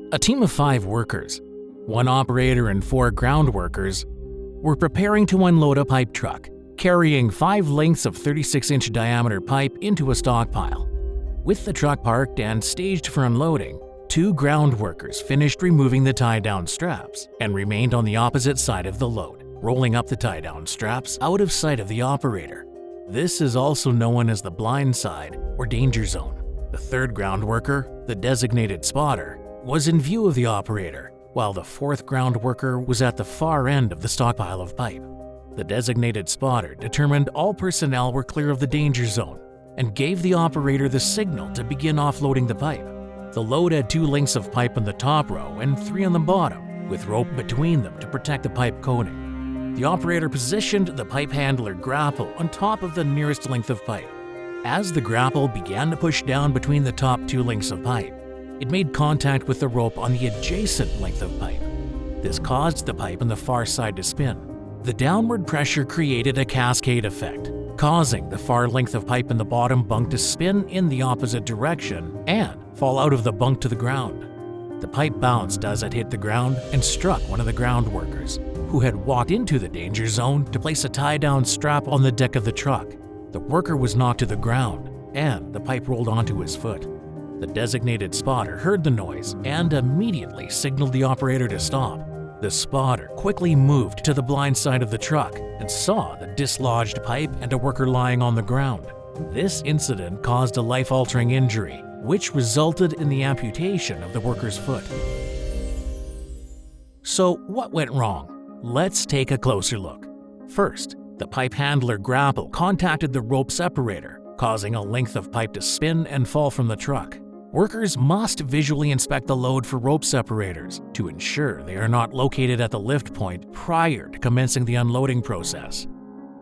A team of 5 workers, 1 operator and 4 ground workers, were preparing to unload a pipe truck, carrying 5 lengths of 36-inch diameter pipe into a stockpile. With the truck parked and staged for unloading, 2 ground workers finished removing the tie-down straps and remained on the opposite side of the load, rolling up the tie-down straps out of sight of the operator. This is also known as the blind side or danger zone. The 3rd ground worker, the designated spotter, was in view of the operator, while the 4th ground worker was at the far end of the stockpile of pipe. The designated spotter determined all personnel were clear of the danger zone and gave the operator the signal to begin offloading the pipe. The load had 2 lengths of pipe on the top row and 3 on the bottom, with rope between them to protect the pipe coating. The operator positioned the pipe handler grapple on top of the nearest length of pipe. As the grapple began to push down between the top 2 lengths of pipe, it made contact with the rope on the adjacent length of pipe. This caused the pipe on the far side to spin. The downward pressure created a cascade effect, causing the far length of pipe in the bottom bunk to spin in the opposite direction and fall out of the bunk to the ground. The pipe bounced as it hit the ground and struck one of the ground workers, who had walked into the danger zone to place a tie-down strap on the deck of the truck. The worker was knocked to the ground, and the pipe rolled onto his foot. The designated spotter heard the noise and immediately signaled the operator to stop. The spotter quickly moved to the blind side of the truck and saw the dislodged pipe and a worker lying on the ground. This incident caused a life-altering injury, which resulted in the amputation of the worker's foot. So, what went wrong? Let's take a closer look. First, the pipe handler grapple contacted the rope separator, causing a length of pipe to spin and fall from the truck. Workers must visually inspect the load for rope separators to ensure they are not located at the lift point prior to commencing the unloading process.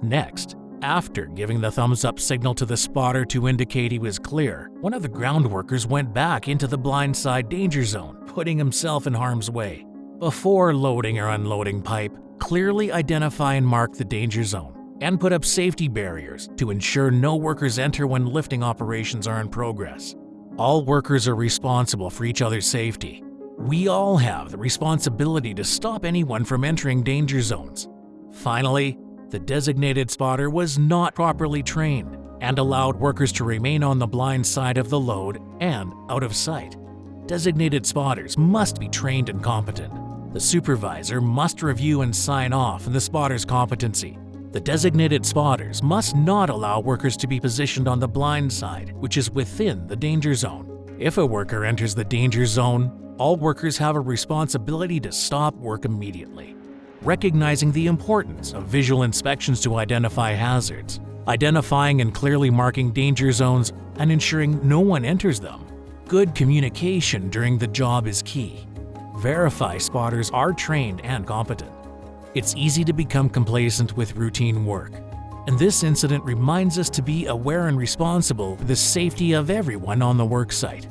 Next, after giving the thumbs-up signal to the spotter to indicate he was clear, one of the ground workers went back into the blind side danger zone, putting himself in harm's way. Before loading or unloading pipe, clearly identify and mark the danger zone, and put up safety barriers to ensure no workers enter when lifting operations are in progress. All workers are responsible for each other's safety. We all have the responsibility to stop anyone from entering danger zones. Finally, the designated spotter was not properly trained and allowed workers to remain on the blind side of the load and out of sight. Designated spotters must be trained and competent. The supervisor must review and sign off on the spotter's competency. The designated spotters must not allow workers to be positioned on the blind side, which is within the danger zone. If a worker enters the danger zone, all workers have a responsibility to stop work immediately. Recognizing the importance of visual inspections to identify hazards, identifying and clearly marking danger zones, and ensuring no one enters them. Good communication during the job is key. Verify spotters are trained and competent. It's easy to become complacent with routine work, and this incident reminds us to be aware and responsible for the safety of everyone on the work site.